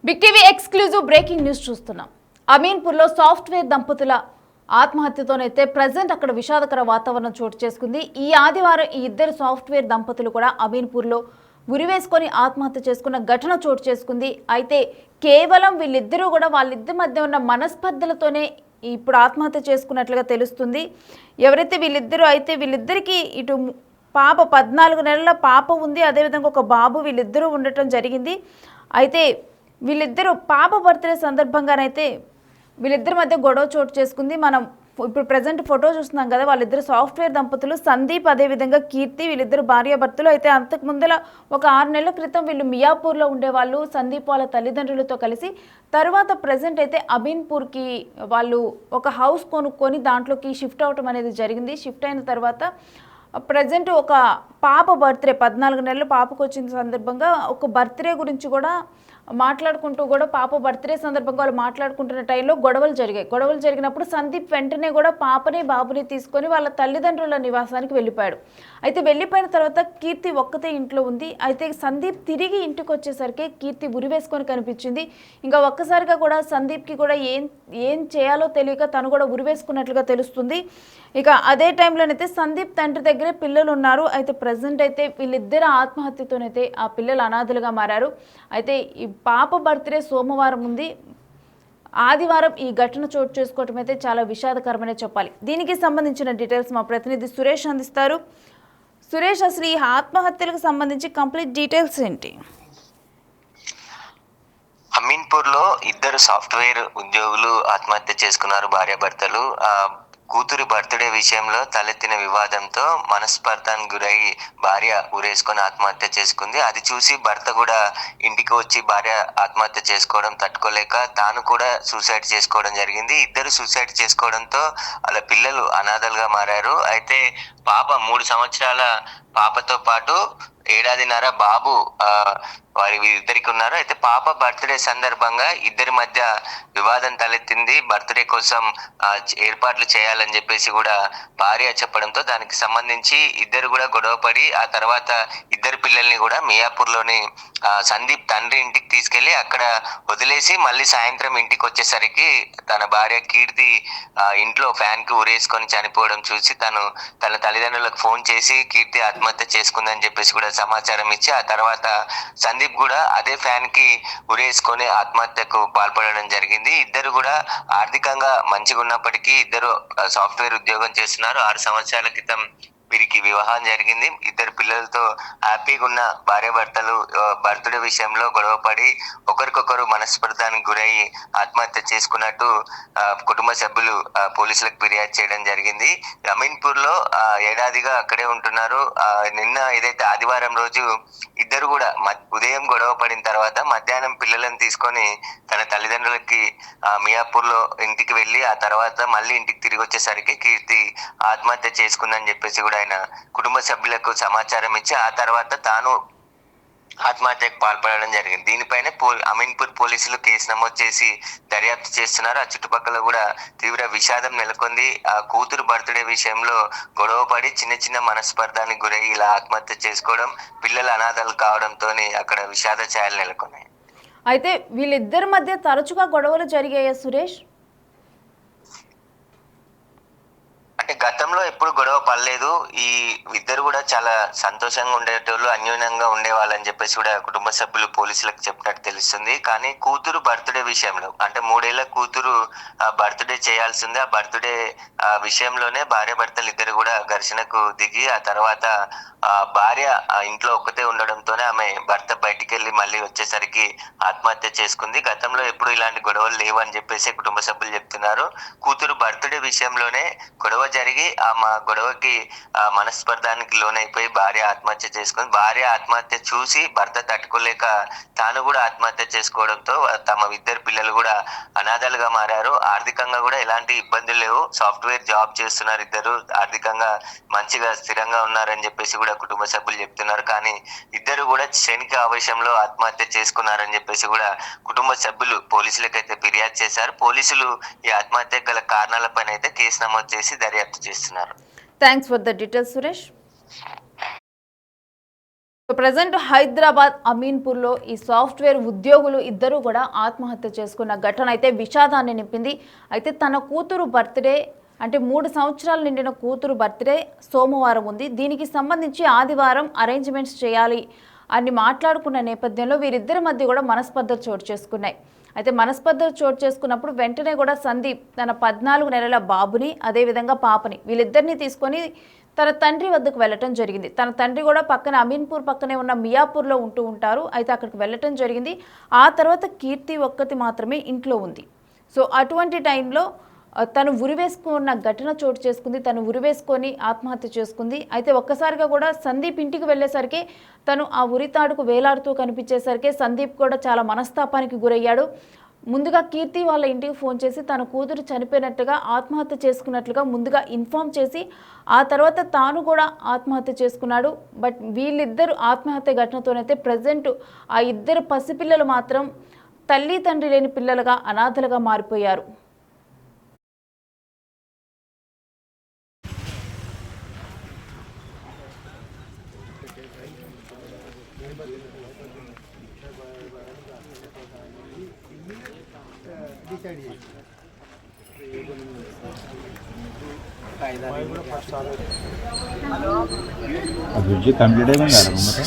Big TV exclusive breaking news చూస్తున్నాం. అమీన్పూర్లో software దంపతుల ఆత్మహత్యతోనైతే ప్రజెంట్ అక్కడ విషాదకర వాతావరణం చోటు చేసుకుంది. ఈ ఆదివారం ఈ ఇద్దరు సాఫ్ట్వేర్ దంపతులు కూడా అమీన్పూర్లో ఉరివేసుకొని ఆత్మహత్య చేసుకున్న ఘటన చోటు చేసుకుంది. అయితే కేవలం వీళ్ళిద్దరూ కూడా వాళ్ళిద్దరి మధ్య ఉన్న మనస్పర్ధలతోనే ఇప్పుడు ఆత్మహత్య చేసుకున్నట్లుగా తెలుస్తుంది. ఎవరైతే వీళ్ళిద్దరికి ఇటు పాప 14 నెలల పాప ఉంది, అదేవిధంగా ఒక బాబు, వీళ్ళిద్దరూ ఉండటం జరిగింది. అయితే వీళ్ళిద్దరూ పాప బర్త్డే సందర్భంగానైతే వీళ్ళిద్దరి మధ్య గొడవ చోటు చేసుకుంది. మనం ఇప్పుడు ప్రజెంట్ ఫోటో చూస్తున్నాం కదా, వాళ్ళిద్దరు సాఫ్ట్వేర్ దంపతులు సందీప్ అదేవిధంగా కీర్తి, వీళ్ళిద్దరు భార్యాభర్తలు. అయితే అంతకు ముందల ఒక 6 నెలల క్రితం వీళ్ళు మియాపూర్లో ఉండేవాళ్ళు సందీప్ వాళ్ళ తల్లిదండ్రులతో కలిసి. తర్వాత ప్రజెంట్ అయితే అమీన్పూర్కి వాళ్ళు ఒక హౌస్ కొనుక్కొని దాంట్లోకి షిఫ్ట్ అవటం అనేది జరిగింది. షిఫ్ట్ అయిన తర్వాత ప్రజెంట్ ఒక పాప బర్త్డే 14 నెలలు పాపకు వచ్చిన సందర్భంగా ఒక బర్త్డే గురించి కూడా మాట్లాడుకుంటూ కూడా పాప బర్త్డే సందర్భంగా వాళ్ళు మాట్లాడుకుంటున్న టైంలో గొడవలు జరిగినప్పుడు సందీప్ వెంటనే కూడా పాపని బాబుని తీసుకొని వాళ్ళ తల్లిదండ్రుల నివాసానికి వెళ్ళిపోయాడు. అయితే వెళ్ళిపోయిన తర్వాత కీర్తి ఒక్కతే ఇంట్లో ఉంది. అయితే సందీప్ తిరిగి ఇంటికి వచ్చేసరికి కీర్తి ఉరివేసుకొని కనిపించింది. ఇంకా ఒక్కసారిగా కూడా సందీప్కి కూడా ఏం చేయాలో తెలియక తను కూడా ఉరివేసుకున్నట్లుగా తెలుస్తుంది. ఇక అదే టైంలోనైతే సందీప్ తండ్రి దగ్గరే పిల్లలు ఉన్నారు. అయితే ప్రజెంట్ అయితే వీళ్ళిద్దరు ఆత్మహత్యతోనైతే ఆ పిల్లలు అనాథలుగా మారారు. అయితే ఈ పాప బర్త్డే సోమవారం ఉంది, ఆదివారం ఈ ఘటన చోటు చేసుకోవటం అయితే చాలా విషాదకరమనే చెప్పాలి. దీనికి సంబంధించిన డీటెయిల్స్ మా ప్రతినిధి సురేష్ అందిస్తారు. సురేష్, అసలు ఈ ఆత్మహత్యలకు సంబంధించి కంప్లీట్ డీటెయిల్స్ ఏంటి? అమీన్పూర్ లో ఇద్దరు సాఫ్ట్వేర్ ఉద్యోగులు ఆత్మహత్య చేసుకున్నారు, భార్యాభర్తలు. కూతురి బర్త్డే విషయంలో తలెత్తిన వివాదంతో మనస్పర్ధానికి గురై భార్య ఉరేసుకొని ఆత్మహత్య చేసుకుంది. అది చూసి భర్త కూడా ఇంటికి వచ్చి భార్య ఆత్మహత్య చేసుకోవడం తట్టుకోలేక తాను కూడా సూసైడ్ చేసుకోవడం జరిగింది. ఇద్దరు సూసైడ్ చేసుకోవడంతో వాళ్ళ పిల్లలు అనాథలుగా మారారు. అయితే పాప 3 సంవత్సరాల పాపతో పాటు 1.5 ఏడాదిన్నర బాబు వీరిద్దరికి ఉన్నారు. అయితే పాప బర్త్డే సందర్భంగా ఇద్దరి మధ్య వివాదం తలెత్తింది. బర్త్డే కోసం ఏర్పాట్లు చేయాలని చెప్పేసి కూడా భార్య చెప్పడంతో దానికి సంబంధించి ఇద్దరు కూడా గొడవపడి ఆ తర్వాత ఇద్దరు పిల్లల్ని కూడా మియాపూర్లోని సందీప్ తండ్రి ఇంటికి తీసుకెళ్లి అక్కడ వదిలేసి మళ్ళీ సాయంత్రం ఇంటికి వచ్చేసరికి తన భార్య కీర్తి ఇంట్లో ఫ్యాన్ కి ఉరేసుకొని చనిపోవడం చూసి తన తల్లిదండ్రులకు ఫోన్ చేసి కీర్తి ఆత్మహత్య చేసుకుందని చెప్పేసి కూడా సమాచారం ఇచ్చి ఆ తర్వాత సందీప్ కూడా అదే ఫ్యాన్ కి ఉరేసుకొని ఆత్మహత్యకు పాల్పడడం జరిగింది. ఇద్దరు కూడా ఆర్థికంగా మంచిగా ఉన్నప్పటికీ ఇద్దరు సాఫ్ట్వేర్ ఉద్యోగం చేస్తున్నారు. 6 సంవత్సరాల క్రితం వీరికి వివాహం జరిగింది. ఇద్దరు పిల్లలతో హ్యాపీగా ఉన్న భార్యాభర్తలు బర్త్డే విషయంలో గొడవపడి ఒకరికొకరు మనస్పర్ధానికి గురై ఆత్మహత్య చేసుకున్నట్టు కుటుంబ సభ్యులు పోలీసులకు ఫిర్యాదు చేయడం జరిగింది. అమీన్పూర్ లో ఏడాదిగా అక్కడే ఉంటున్నారు. నిన్న ఏదైతే ఆదివారం రోజు ఇద్దరు కూడా ఉదయం గొడవ పడిన తర్వాత మధ్యాహ్నం పిల్లలను తీసుకొని తన తల్లిదండ్రులకి మియాపూర్ లో ఇంటికి వెళ్ళి ఆ తర్వాత మళ్ళీ ఇంటికి తిరిగి వచ్చేసరికి కీర్తి ఆత్మహత్య చేసుకుందని చెప్పేసి కూడా ఆయన కుటుంబ సభ్యులకు సమాచారం ఇచ్చి ఆ తర్వాత తాను ఆత్మహత్యకు పాల్పడడం జరిగింది. దీనిపైనే అమీన్పూర్ పోలీసులు కేసు నమోదు చేసి దర్యాప్తు చేస్తున్నారు. ఆ చుట్టుపక్కల కూడా తీవ్ర విషాదం నెలకొంది. ఆ కూతురు బర్త్డే విషయంలో గొడవ పడి చిన్న మనస్పర్ధానికి గురై ఇలా ఆత్మహత్య చేసుకోవడం, పిల్లలు అనాథలు కావడంతో అక్కడ విషాద ఛాయలు నెలకొన్నాయి. అయితే వీళ్ళిద్దరి మధ్య తరచుగా గొడవలు జరిగాయా సురేష్? అంటే గతంలో ఎప్పుడు గొడవ పడలేదు. ఈ ఇద్దరు కూడా చాలా సంతోషంగా ఉండేటోళ్ళు, అన్యోన్యంగా ఉండేవాళ్ళని చెప్పేసి కూడా కుటుంబ సభ్యులు పోలీసులకు చెప్పినట్టు తెలుస్తుంది. కానీ కూతురు బర్త్డే విషయంలో అంటే 3 ఏళ్ల కూతురు బర్త్డే చేయాల్సిందే. ఆ బర్త్డే విషయంలోనే భార్యాభర్తలు ఇద్దరు కూడా ఘర్షణకు దిగి ఆ తర్వాత భార్య ఇంట్లో ఒక్కతే ఉండడంతోనే ఆమె భర్త బయటికి వెళ్ళి మళ్ళీ వచ్చేసరికి ఆత్మహత్య చేసుకుంది. గతంలో ఎప్పుడు ఇలాంటి గొడవలు లేవని చెప్పేసి కుటుంబ సభ్యులు చెప్తున్నారు. కూతురు బర్త్డే విషయంలోనే గొడవ జరిగి మా గొడవకి మనస్పర్ధానికి లోనైపోయి భార్య ఆత్మహత్య చేసుకుంది. భార్య ఆత్మహత్య చూసి భర్త తట్టుకోలేక తాను కూడా ఆత్మహత్య చేసుకోవడంతో తమ ఇద్దరు పిల్లలు కూడా అనాథలుగా మారారు. ఆర్థికంగా కూడా ఎలాంటి ఇబ్బందులు లేవు. సాఫ్ట్వేర్ జాబ్ చేస్తున్నారు, ఇద్దరు ఆర్థికంగా మంచిగా స్థిరంగా ఉన్నారని చెప్పేసి కూడా కుటుంబ సభ్యులు చెప్తున్నారు. కానీ ఇద్దరు కూడా క్షణిక ఆవేశంలో ఆత్మహత్య చేసుకున్నారని చెప్పేసి కూడా కుటుంబ సభ్యులు పోలీసులకైతే ఫిర్యాదు చేశారు. పోలీసులు ఈ ఆత్మహత్య గల కారణాలపైన అయితే కేసు నమోదు చేసి దర్యాప్తు చేస్తున్నారు. Thanks for the details Suresh. Present Hyderabad అమీన్పూర్లో ఈ సాఫ్ట్వేర్ ఉద్యోగులు ఇద్దరు కూడా ఆత్మహత్య చేసుకున్న ఘటన అయితే విషాదాన్ని నింపింది. అయితే తన కూతురు బర్త్డే అంటే 3 సంవత్సరాలు నిండిన కూతురు బర్త్డే సోమవారం ఉంది. దీనికి సంబంధించి ఆదివారం అరేంజ్మెంట్స్ చేయాలి అని మాట్లాడుకున్న నేపథ్యంలో వీరిద్దరి మధ్య కూడా మనస్పర్ధలు చోటు చేసుకున్నాయి. అయితే మనస్పర్ధలు చోటు చేసుకున్నప్పుడు వెంటనే కూడా సందీప్ తన 14 నెలల బాబుని అదేవిధంగా పాపని వీళ్ళిద్దరిని తీసుకొని తన తండ్రి వద్దకు వెళ్ళటం జరిగింది. తన తండ్రి కూడా పక్కన అమీన్పూర్ పక్కనే ఉన్న మియాపూర్లో ఉంటూ ఉంటారు. అయితే అక్కడికి వెళ్ళటం జరిగింది. ఆ తర్వాత కీర్తి ఒక్కతి మాత్రమే ఇంట్లో ఉంది. సో అటువంటి టైంలో తను ఉరివేసుకున్న ఘటన చోటు చేసుకుంది. తను ఉరివేసుకొని ఆత్మహత్య చేసుకుంది. అయితే ఒక్కసారిగా కూడా సందీప్ ఇంటికి వెళ్ళేసరికి తను ఆ ఉరితాడుకు వేలాడుతూ కనిపించేసరికి సందీప్ కూడా చాలా మనస్తాపానికి గురయ్యాడు. ముందుగా కీర్తి వాళ్ళ ఇంటికి ఫోన్ చేసి తన కూతురు చనిపోయినట్టుగా ఆత్మహత్య చేసుకున్నట్లుగా ముందుగా ఇన్ఫామ్ చేసి ఆ తర్వాత తాను కూడా ఆత్మహత్య చేసుకున్నాడు. బట్ వీళ్ళిద్దరు ఆత్మహత్య ఘటనతోనైతే ప్రజెంట్ ఆ ఇద్దరు పసిపిల్లలు మాత్రం తల్లి తండ్రి లేని పిల్లలుగా అనాథలుగా మారిపోయారు. బ్రిడ్జ్ కంప్లీట్ అయిపోయింది కదా మొత్తం.